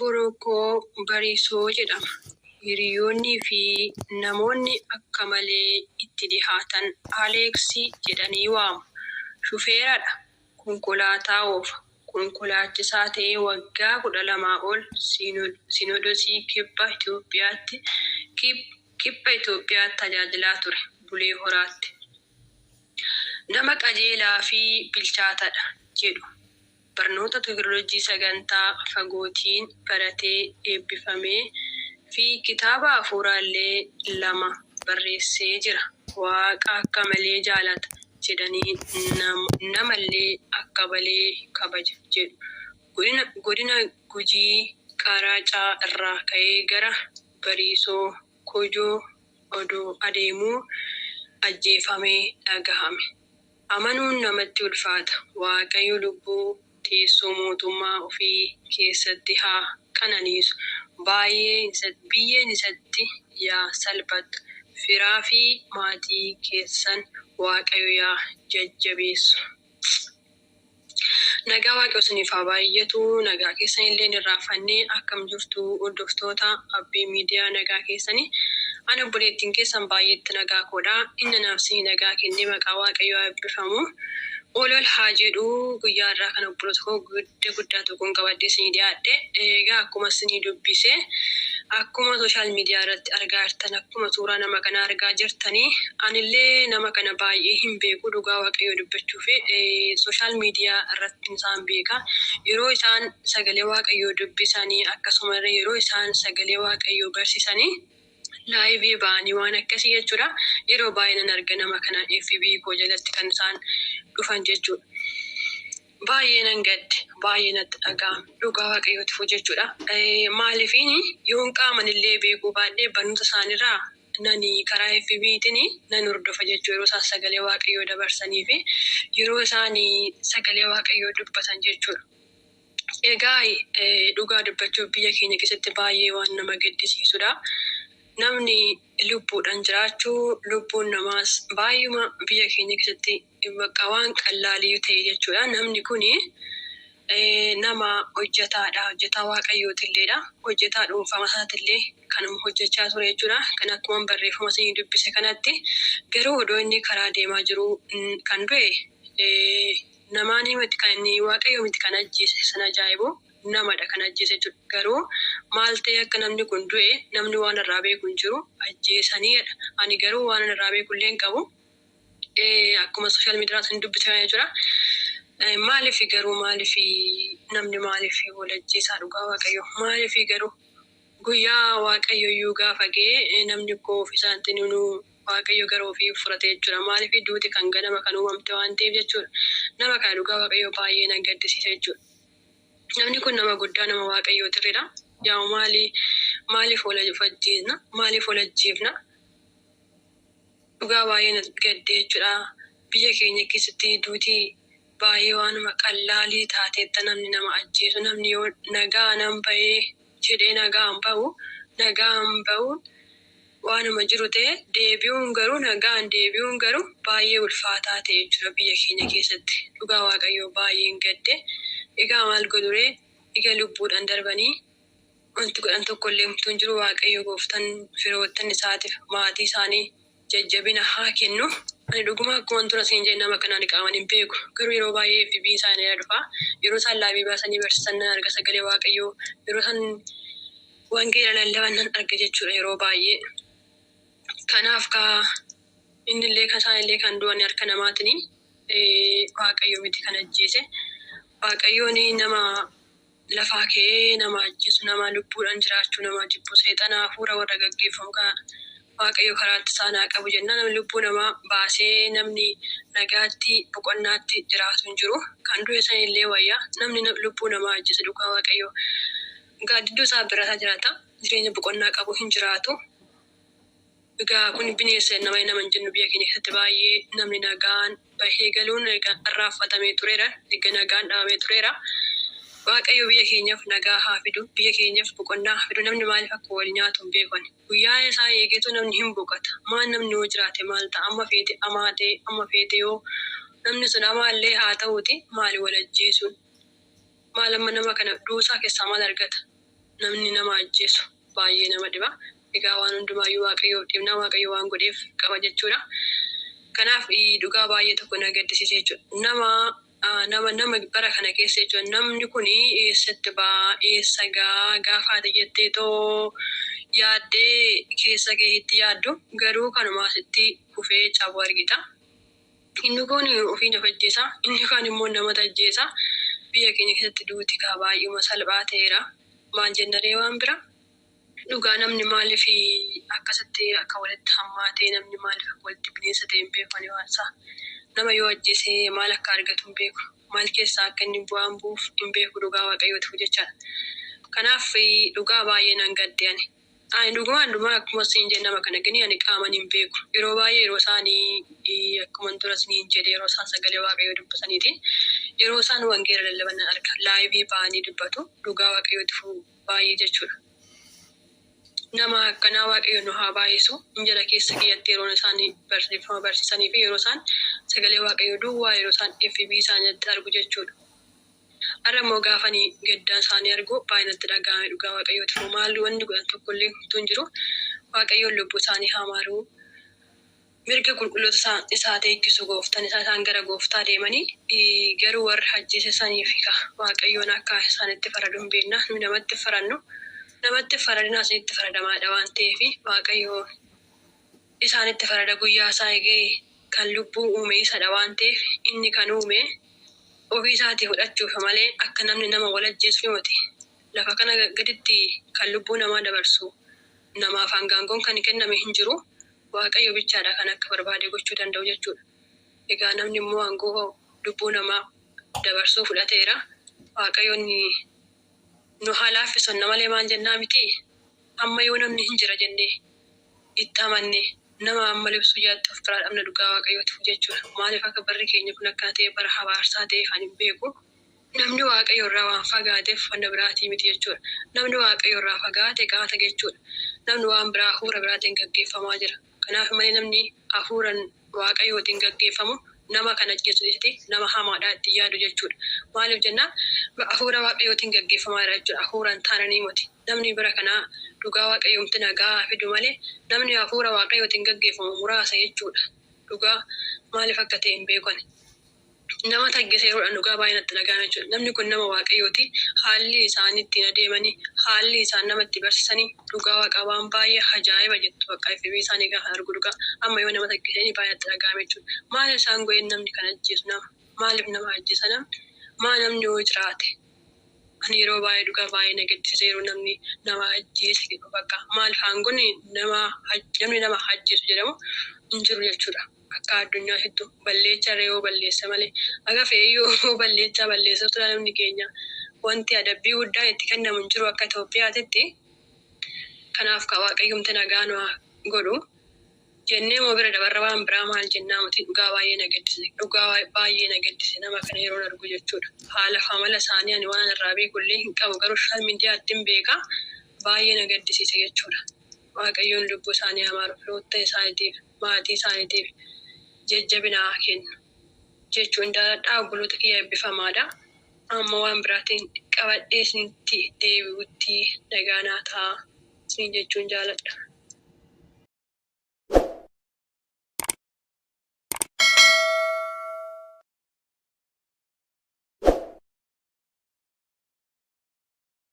Borokoo Barisoo jedhama. Hiriyoonnii fi namoonni akka malee itti dhihaatan Aleeksii jedhanii waamu. Shufeeradha. Konkolaataa oofa. Konkolaachisaa ta'ee waggaa 12 ol Sinodosii kibba Itoophiyaatti tajaajilaa ture. Bulee Horaatti. Nama qajeelaa fi bilchaataadha jedhu. Barnoota teekinooloojii sagantaa fagootiin baratee eebbifamee fi kitaaba hafuuraallee 2 barreessee jira. Waaqa akka malee jaalata jedhanii namallee akka malee kabaja jedhu. Godina Gujii Qaraacaa irraa ka'ee gara Barisoo Kojoo odoo adeemuu ajjeefamee dhagahame. Amanuun namatti ulfaata. Waaqayyo lubbuu teessoo mootummaa ofii keessatti haa qananiisu. Biyyeen isatti yaa salphatu. Firaa fi maatii keessan Waaqayyo yaa jajjabeessu. Nagaa Waaqayyo isiniif haa baay'atu. Nagaa keessan illee irraafannee akkam jirtu hordoftoota Abbii Miidiyaa nagaa keessanii. Ani obboleettiin keessan baay'eetti nagaa koodha. Inni naaf isin nagaa kennee maqaa Waaqayyoo eebbifamu. Olol haa jedhu guyyaa irraa kan obboloota koo guddaa tokkoon qabadde isinii dhiyaadhe. Egaa akkuma isinii dubbise akkuma sooshaal miidiyaa irratti argaa jirtan akkuma suuraa nama kana argaa jirtanii anillee nama kana baay'ee hin beeku dhugaa Waaqayyoo dubbachuuf sooshaal miidiyaa irratti isaan beeka. Yeroo isaan sagalee Waaqayyoo dubbisanii akkasuma yeroo isaan sagalee Waaqayyoo barsiisanii laayivii ba'anii waan akkasii jechuudha. Yeroo baay'ee nan arga nama kana FB koo jalatti kan isaan dhufan jechuudha. Baay'ee nan gadde, baay'ee natti dhaga'ame. Dhugaa Waaqayyootiif jechuudha. Maaliifini yoon qaamanillee beekuu baadhee barnoota isaaniirraa nani karaa FB'tiin nan hordofa jechuudha. Yeroo isaan sagalee Waaqayyoo dabarsanii fi yeroo isaan sagalee Waaqayyoo dubbatan jechuudha. Egaa dhugaa dubbachuuf biyya keenya keessatti baay'ee waan nama gaddisiisudha. Namni lubbuudhaan jiraachuu lubbuun namaas baay'uma biyya keenya keessatti bakka waan qallaalii ta'e jechuudha. Namni kuni nama hojjetaadha. Hojjetaa Waaqayyootilleedha. Hojjetaa dhuunfaa isaatillee kanuma hojjechaa ture jechuudha. Kan akkuma barreeffama isinii dubbise kanatti garuu odoo inni karaa deemaa jiru kan du'e namaanii miti kan inni Waaqayyoo miti kan ajjeese sana ajaa'ibu. Namadha kan ajjeese jechuudha. Garuu maal ta'e akka namni kun du'e namni waan irraa beeku hin jiru ajjeesaniidha. Ani garuu waan irraa beeku illee hin qabu. Akkuma sooshaal miidiyaa isin dubbise jechuudha. Maaliif namni maaliif wal ajjeesaa dhugaa Waaqayyo? Maaliif garuu guyyaa Waaqayyo iyyuu gaafa ga'e namni koo ofiisaatti Waaqayyo gara ofii furate jechuudha. Maaliif duuti kan ganama kan uumamte waan ta'eef jechuudha. Nama kana dhugaa Waaqayyo baay'ee nan gaddisiisa jechuudha. Namni kun nama guddaa nama Waaqayyootirra. Yaa maaliif wal ajjeesna? Maaliif wal ajjeefna? Dhugaa baay'ee natti gaddee jechuudha. Biyya keenya keessatti duutii baay'ee waanuma qallaalii taateetta namni nama ajjeesu. Namni yoo nagaa nan bahee jedhee nagaan bahu waanuma jiru ta'e nagaan deebi'uun garuu baay'ee ulfaataa ta'e jechuudha biyya keenya keessatti. Dhugaa Waaqayyoo baay'een gadde. Egaa maal godhuree egaa lubbuudhaan darbanii wanti godhan tokkollee hin jiru. Waaqayyo gooftaan firoottan isaatiif maatii isaanii jajjabina haa kennu. Ani dhuguma akkuma tura siin jedhe nama kanaan qaaman hin beeku. Garuu yeroo baay'ee FB isaanii dhufa. Yeroo isaan laayivii baasanii barsiisan nan arga sagalee Waaqayyoo. Yeroo isaan wangeela lallaban nan arga jechuudha yeroo baay'ee. Kanaaf innillee isaanillee kan du'an harka namaatiin Waaqayyo miti kan ajjeese. Waaqayyoon nama lafaa ka'ee nama ajjeesu nama lubbuudhaan jiraachuu nama jibbu seexanaa hafuura warra gaggeeffamu Waaqayyo karaatti isaan haa qabu jennaan. Namni lubbuu namaa baasee namni nagaatti boqonnaatti jiraatu hin jiru. Kan du'e sanillee wayyaa namni lubbuu namaa ajjeese dhugaa Waaqayyo gaaddidduu isaa birataa jiraata. Jireenya boqonnaa qabu hin jiraatu. Egaa kun bineensa nama hin jennu biyya keenya keessatti baay'ee namni nagaan bahee galuun irraanfatamee tureera. Egaa nagaan dhaabamee tureera. Waaqayyo biyya keenyaaf nagaa haa fidu. Biyya keenyaaf boqonnaa haa fidu. Namni maaliif akka wal nyaatu hin beekan. Guyyaa isaa eegeetu namni hin boqota. Maal namni yoo jiraate maal ta'a? Amma feete yoo namni sun amaallee haa ta'uuti maali wal ajjeesuun? Maal amma nama kana duusaa keessaa maal argata? namni nama ajjeesu baay'ee nama dhiba. Egaa waan hundumaayyuu Waaqayyoof dhimna, Waaqayyo waan godheef qaba jechuudha. Kanaaf dhugaa baay'ee tokko na gaddisiise jechuudha. Nama bara kana keessa jechuudha. Namni kun eessatti ba'aa, eessa gaafa ati jettee too yaaddee keessa gaheetti yaaddu garuu kanuma asitti kufee cabu argita. Inni kun ofii nama ajjeesa, inni kaan immoo nama ajjeesa. Biyya keenya keessatti duuti baay'uma salphaa ta'eera. Maal jennaree waan bira? Dhugaa namni maaliif akkasitti akka walitti hammaatee namni maaliif akka walitti bineensa ta'e hin beeku ani waansa. Nama yoo ajjeese maal akka argatu hin beeku. Maal keessaa akka inni bu'aan bu'uuf hin beeku dhugaa Waaqayyootu jechaadha. Kanaaf dhugaa baay'ee nan gadde ani. Dhugumaan akkuma siin jedhe nama kana gini ani qaaman hin beeku. Yeroo baay'ee yeroo isaanii akkuma duras niin jedhe yeroo isaan sagalee Waaqayyoo dubbisaniiti. Yeroo isaan wangeela lallaban arga. Laayivii ba'anii dubbatu dhugaa Waaqayyootu baay'ee jechuudha. Nama akkanaa Waaqayyo nu haa baay'isu. Injala keessa kiyyatti yeroo isaan barsiifama barsiisanii fi yeroo isaan sagalee Waaqayyoo duwwaa yeroo isaan FB isaaniitti argu jechuudha. Har'a immoo gaafanii gaddaan isaanii argu baay'inatti dhaga'ame dhugaa Waaqayyootu. Maal wanni godhan tokkollee hin jiru. Waaqayyoon lubbuu isaanii haa maaru. Mirga qulqulloota isaa eeggisu gooftaan isaan gara gooftaa deemanii garuu warra ajjeesanii fi Waaqayyoon akka isaanitti faradu hin beekna. Nu namatti farannu. Namatti faradina isinitti faradamaadha waan ta'eef Waaqayyo isaanitti farada guyyaa isaa eegee kan lubbuu uume isadha waan ta'eef inni kan uume ofii isaatii fudhachuuf malee akka namni nama wal ajjeesu miti. Lafa kana gaditti kan lubbuu namaa dabarsu namaaf hangaangoon kan kenname hin jiru. Waaqayyo bichaadha kan akka barbaade gochuu danda'u jechuudha. Egaa namni immoo hangoo lubbuu namaa dabarsuu fudhateera. Waaqayyoon nu halaaffisan namalee maal jennaa miti. Amma yoo namni hin jira jennee itti amanne nama amma libsuu jaatti of biraa dhabna dhugaa Waaqayyootu jechuudha. Maaliif akka barri keenya kun akka ta'e bara habaarsaa ta'e kan hin beeku. Namni Waaqayyo irraa waan fagaateef wanna biraatii miti jechuudha. Namni Waaqayyo irraa fagaate qaata jechuudha. Namni waan biraa hafuura biraatiin gaggeeffamaa jira. Kanaaf malee namni hafuuraan Waaqayyootiin gaggeeffamu nama kan ajjeesu jechuudha. Nama hamaadha itti yaadu jechuudha. Maaliif jennaan hafuura Waaqayyootiin gaggeeffamaa jira jechuudha. Hafuuraan taananii miti. Namni bira kanaa dhugaa Waaqayyoomti nagaa fidu malee namni hafuura Waaqayyootiin gaggeeffamu muraasa jechuudha. Dhugaa maaliif akka ta'e hin beekan. Nama taggeseeruudhaan dhugaa baay'inatti dhaga'ame jechuudha. Namni kun nama Waaqayyooti. Haalli isaan ittiin adeemanii, haalli isaan namatti barsiisanii dhugaa Waaqa waan baay'ee ajaa'iba jettu bakka FB isaanii gaafa argu dhugaa. Amma yoo nama taggeseeni baay'inatti dhaga'ame jechuudha. Maal isaan go'een namni kan ajjeesu nama? Maaliif nama ajjeesa namni? Maa namni yoo jiraate? Ani yeroo baay'ee dhugaa baay'ee na gaddisiiseeru namni nama ajjeese bakka. Maaliif hangoon namni nama ajjeesu jedhamu hin jiru jechuudha. Akka addunyaa hedduu balleechaa re'oo balleessa malee aga feeyyoo balleechaa balleessatu namni keenya wanti adabbii guddaa itti kennamu hin jiru akka Itoophiyaatti. Kanaaf ka Waaqayyoomti nagaa nu godhu jennee moo bira dabarra waan biraa maal jennaa miti dhugaa baay'ee na gaddisiise nama kana yeroo argu jechuudha. Haala amala isaanii ani waan irraa beekullee hin qabu garuu sooshaal miidiyaatti hin beeka baay'ee na gaddisiise jechuudha. Waaqayyoon lubbuu isaanii hamaaru firoota isaaniitiif maatii isaaniitiif jajjabinaa kennu jechuun jaaladhaa obboloota kiyya eebbifamaadha. Amma waan biraatiin qabadhee isinitti deebi'utti nagaa naa ta'a jechuun jaaladha.